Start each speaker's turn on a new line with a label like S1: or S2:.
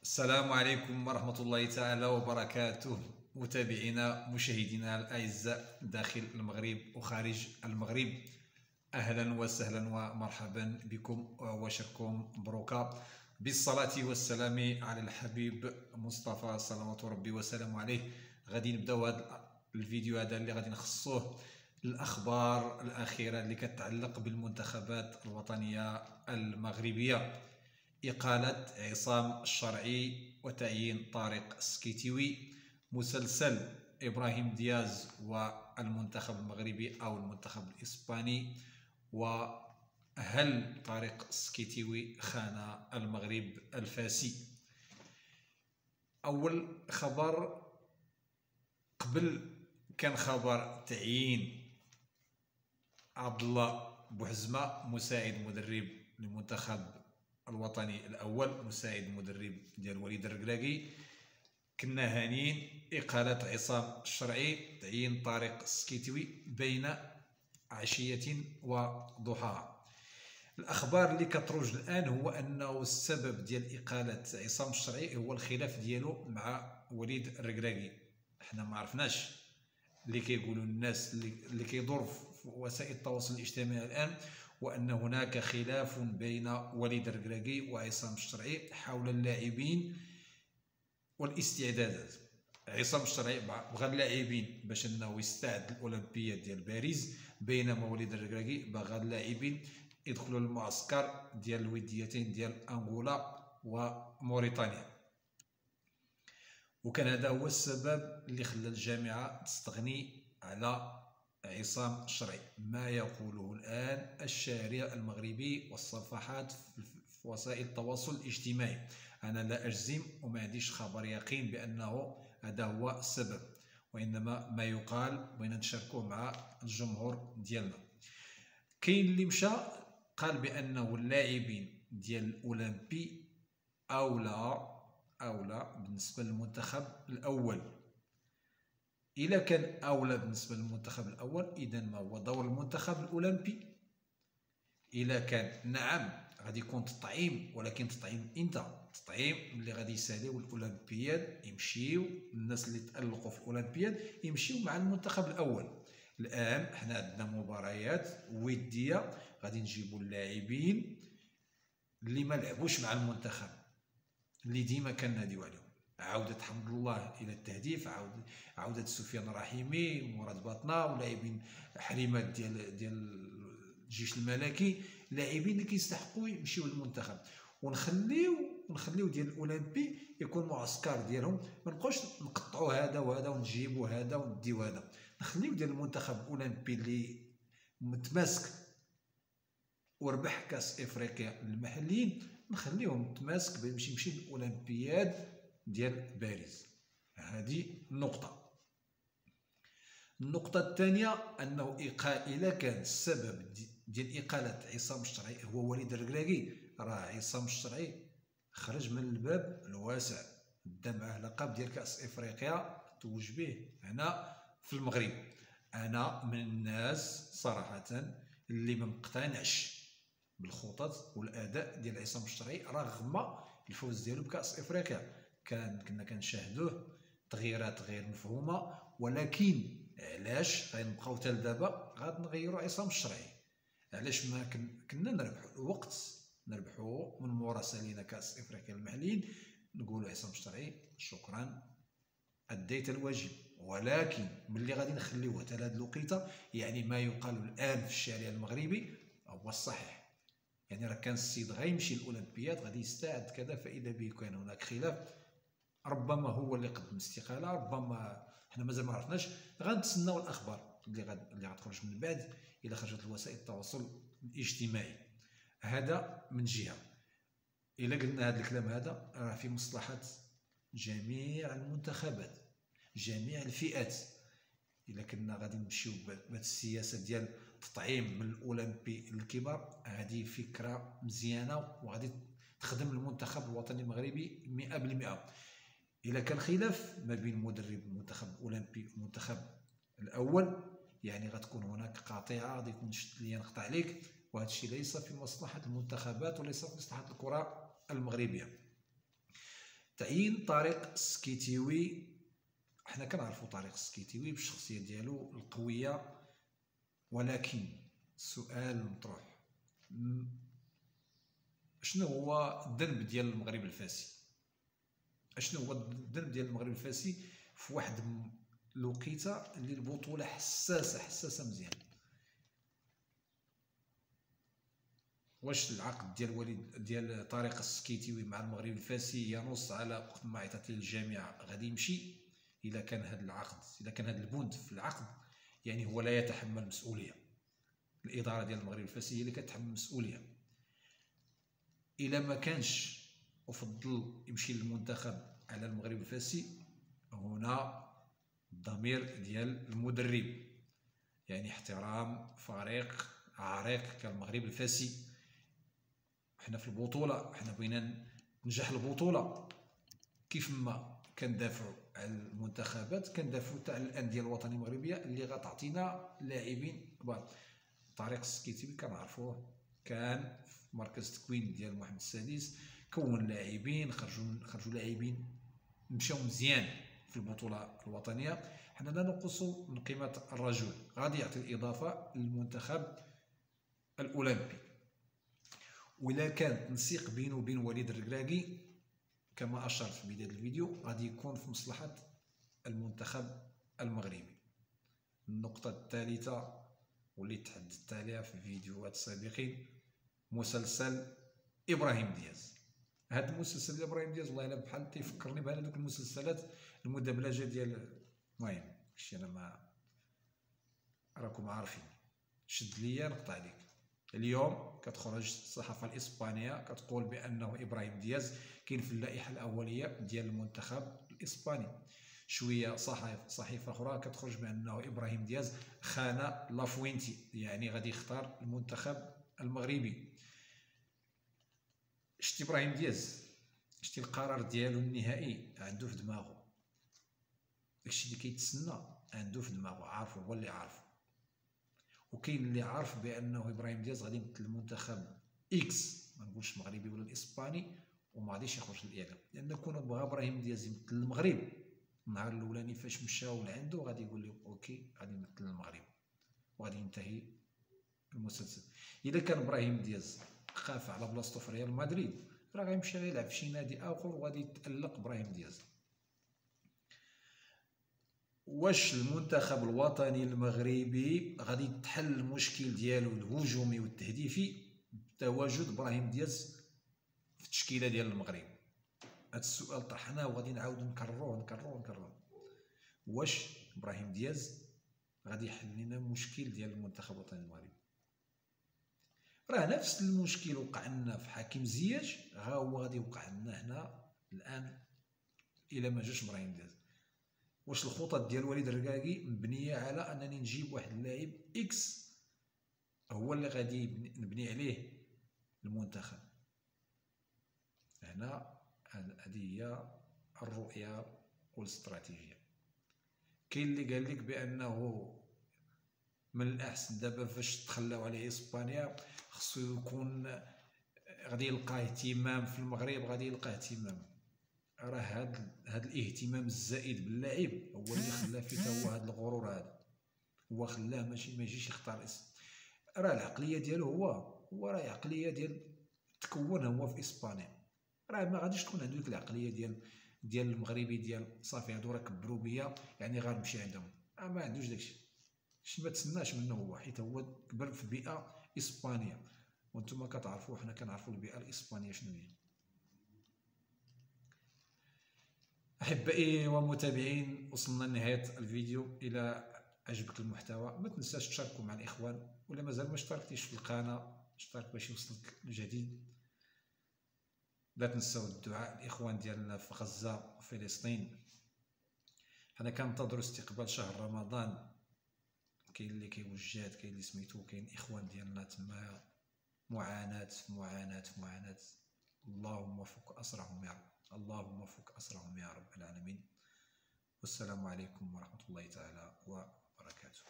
S1: السلام عليكم ورحمة الله تعالى وبركاته. متابعينا مشاهدينا الأعزاء داخل المغرب وخارج المغرب، أهلا وسهلا ومرحبا بكم وشركم مبروكة بالصلاة والسلام على الحبيب مصطفى صلوات ربي وسلامه عليه. غادي نبداو هذا الفيديو هذا اللي غادي نخصوه الأخبار الأخيرة اللي كتعلق بالمنتخبات الوطنية المغربية. إقالة عصام الشرعي وتعيين طارق السكيتيوي، مسلسل إبراهيم دياز والمنتخب المغربي أو المنتخب الإسباني، وهل طارق السكيتيوي خان المغرب الفاسي؟ أول خبر قبل كان خبر تعيين عبد الله بوحزمة مساعد مدرب للمنتخب الوطني الاول، مساعد مدرب ديال وليد الركراكي. كنا هانين اقاله عصام الشرعي، تعيين طارق السكيتوي بين عشيه وضحاها. الاخبار اللي كتروج الان هو انه السبب ديال اقاله عصام الشرعي هو الخلاف ديالو مع وليد الركراكي. حنا ما عرفناش اللي كيقولوا الناس اللي كيدور في وسائل التواصل الاجتماعي الان، وأن هناك خلاف بين وليد الركراكي وعصام الشرعي حول اللاعبين والاستعدادات. عصام الشرعي بغى اللاعبين باش انه يستعد الاولمبياد ديال باريس، بينما وليد الركراكي بغى اللاعبين يدخلوا المعسكر ديال الوديتين ديال انغولا وموريتانيا. وكان هذا هو السبب اللي خلى الجامعه تستغني على عصام الشرعي. ما يقوله الآن الشارع المغربي والصفحات في وسائل التواصل الاجتماعي، أنا لا أجزم وما عنديش خبر يقين بأنه هذا هو السبب، وإنما ما يقال بغينا نشاركوه مع الجمهور ديالنا. كاين اللي مشى قال بأنه اللاعبين ديال الأولمبي أولى بالنسبة للمنتخب الأول. إذا كان أولى بالنسبة للمنتخب الأول، إذا ما هو دور المنتخب الأولمبي؟ إذا كان نعم غادي يكون تطعيم، ولكن تطعيم إمتى؟ تطعيم اللي غادي يساليو الأولمبياد، يمشيو الناس اللي تألقوا في الأولمبياد يمشيو مع المنتخب الأول. الآن حنا عندنا مباريات ودية، غادي نجيبوا اللاعبين اللي ما لعبوش مع المنتخب اللي ديما كناديو عليهم. عودة حمد الله إلى التهديف، عودة سفيان الرحيمي، مراد باطنا، ولاعبين حريمات ديال الجيش الملكي، لاعبين اللي كيستحقوا يمشيو للمنتخب. ونخليو ديال الاولمبي يكون معسكر ديالهم، ما نبقاوش نقطعوا هذا وهذا ونجيبوا هذا ونديو هذا. نخليو ديال المنتخب الاولمبي اللي متماسك وربح كاس افريقيا المحليين، نخليهم متماسك باش يمشي للاولمبياد ديال باريس. هذه النقطة الثانية أنه إذا كان السبب ديال إقالة عصام الشرعي هو وليد الركراكي، راه عصام الشرعي خرج من الباب الواسع، دا معاه لقب ديال كأس إفريقيا توج به هنا في المغرب. أنا من الناس صراحة اللي ما مقتنعش بالخطط والأداء ديال عصام الشرعي رغم الفوز ديالو بكأس إفريقيا. كنا كنشاهدوه تغييرات غير مفهومه، ولكن علاش غنبقاو حتى لدابا غنغيروا عصام الشرعي؟ علاش ما كنا نربحوا الوقت، نربحوا من مورا سالينا كاس افريقيا المحليين، نقولوا عصام الشرعي شكرا اديت الواجب. ولكن ملي غادي نخليوه حتى لهاد الوقيته، يعني ما يقال الان في الشارع المغربي هو الصحيح. يعني راه كان السيد غيمشي للاولمبياد غادي يستعد كذا، فاذا به كان هناك خلاف، ربما هو اللي قدم استقاله، ربما حنا مازال ما عرفناش. غنتسناو الاخبار اللي غتخرج من بعد الى خرجت وسائل التواصل الاجتماعي. هذا من جهه. الا قلنا هذا الكلام هذا راه في مصلحه جميع المنتخبات، جميع الفئات. الا كنا غادي نمشيو بهذه السياسه ديال تطعيم من الاولمبي للكبار، هذه فكره مزيانه وغادي تخدم المنتخب الوطني المغربي 100%. إلا كان خلاف ما بين مدرب المنتخب الأولمبي والمنتخب الأول، يعني غتكون هناك قاطعة، غادي يكون شد ليا نقطع عليك، وهذا الشيء ليس في مصلحة المنتخبات وليس في مصلحة الكرة المغربية. تعيين طارق السكيتيوي، حنا كنعرفوا طارق السكيتيوي بالشخصيه ديالو القويه، ولكن السؤال المطروح شنو هو الذنب ديال المغرب الفاسي؟ شنو هو الذنب ديال المغرب الفاسي في واحد الوقيته اللي البطوله حساسه مزيان؟ واش العقد ديال طارق السكيتيوي مع المغرب الفاسي ينص على وقت ما عيطت ليه الجامعه غادي يمشي؟ اذا كان هذا العقد، اذا كان هذا البند في العقد، يعني هو لا يتحمل مسؤوليه. الاداره ديال المغرب الفاسي هي اللي كتحمل المسؤوليه. الا ما كانش افضل يمشي للمنتخب على المغرب الفاسي، هنا الضمير ديال المدرب، يعني احترام فريق عريق كالمغرب الفاسي. حنا في البطوله، حنا بغينا تنجح البطوله، كيف ما كندافعوا على المنتخبات كندافعوا حتى على الانديه الوطنيه المغربيه اللي غتعطينا لاعبين كبار. طارق السكيتيوي كنعرفوه كان في مركز التكوين ديال محمد السادس، كون لاعبين، خرجوا لاعبين مشاو مزيان في البطوله الوطنيه. حنا لا ننقص من قيمه الرجل، غادي يعطي الاضافه للمنتخب الاولمبي. وإلا كان تنسيق بينه وبين وليد الركراكي كما اشرت في بدايه الفيديو، غادي يكون في مصلحه المنتخب المغربي. النقطه الثالثه واللي تحدثت عليها في فيديوهات سابقين، مسلسل ابراهيم دياز. هذا المسلسل ابراهيم دياز والله الا بحال تيفكرني بحال هذوك المسلسلات المدبلجه ديال، المهم هادشي انا ما راكم عارفين. شد ليا نقطع عليك. اليوم كتخرج الصحافه الاسبانيه كتقول بانه ابراهيم دياز كاين في اللائحه الاوليه ديال المنتخب الاسباني. شويه صحيفه اخرى كتخرج بانه ابراهيم دياز خان لافوينتي، يعني غادي يختار المنتخب المغربي. شتي ابراهيم دياز، شتي القرار ديالو النهائي عنده في دماغه، داكشي اللي كيتسنى عنده في دماغه، عارفه، هو اللي عارفه. وكاين اللي عارف بانه ابراهيم دياز غادي يمثل المنتخب اكس، ما نقولش المغربي ولا الاسباني، وما غاديش يخرج للاعلام، لان كون بغى ابراهيم دياز يمثل المغرب النهار الاولاني فاش مشاو لعندو غادي يقول لهم اوكي غادي يمثل المغرب، وغادي ينتهي المسلسل. اذا كان ابراهيم دياز خاف على بلاصتو في ريال مدريد، راه غيمشي غيلعب في شي نادي اخر وغادي يتالق ابراهيم دياز. واش المنتخب الوطني المغربي غادي يتحل المشكل ديالو الهجومي والتهديفي بتواجد ابراهيم دياز في التشكيله ديال المغرب؟ هذا السؤال طرحناه وغادي نعاودو نكرروه. واش ابراهيم دياز غادي يحل لنا المشكل ديال المنتخب الوطني المغربي؟ راه نفس المشكل وقع لنا في حكيم زياش، ها هو غادي يوقع لنا هنا الان الا ما جاش ابراهيم دياز. واش الخطط ديال وليد الركراكي مبنيه على انني نجيب واحد اللاعب اكس هو اللي غادي نبني عليه المنتخب؟ هنا هذه هي الرؤيه والاستراتيجيه. كاين اللي قال لك بانه من الاحسن دابا فاش تخلاو عليه اسبانيا خصو يكون غادي يلقى اهتمام في المغرب، غادي يلقى اهتمام. راه هاد الاهتمام الزائد باللاعب هو اللي خلاه فيه هو هاد الغرور هذا، هو خلاه ما يجيش يختار الاسم. راه العقليه ديالو هو راه عقليه ديال تكون هو في اسبانيا، راه ما غاديش تكون عنده ديك العقليه ديال المغربي ديال صافي هادو راه كبروا بيا يعني غنمشي عندهم. ما عندوش داكشي، ما تسناش منه هو، حيت هو كبر في بيئه اسبانيه، وانتم كتعرفوا حنا كنعرفوا البيئه الاسبانيه شنو هي. احبائي ومتابعين، وصلنا لنهايه الفيديو. الى عجبك المحتوى ما تنساش تشاركوا مع الاخوان، ولا مازال ما اشتركتيش في القناه اشترك باش يوصلك الجديد. لا تنسوا الدعاء الاخوان ديالنا في غزه وفلسطين. حنا كننتظروا استقبال شهر رمضان، كاين اللي كيوجد، كاين اللي سميتو، كاين اخوان ديالنا تما معاناه. اللهم فك اسرهم يا رب، اللهم فك اسرهم يا رب العالمين. والسلام عليكم ورحمه الله تعالى وبركاته.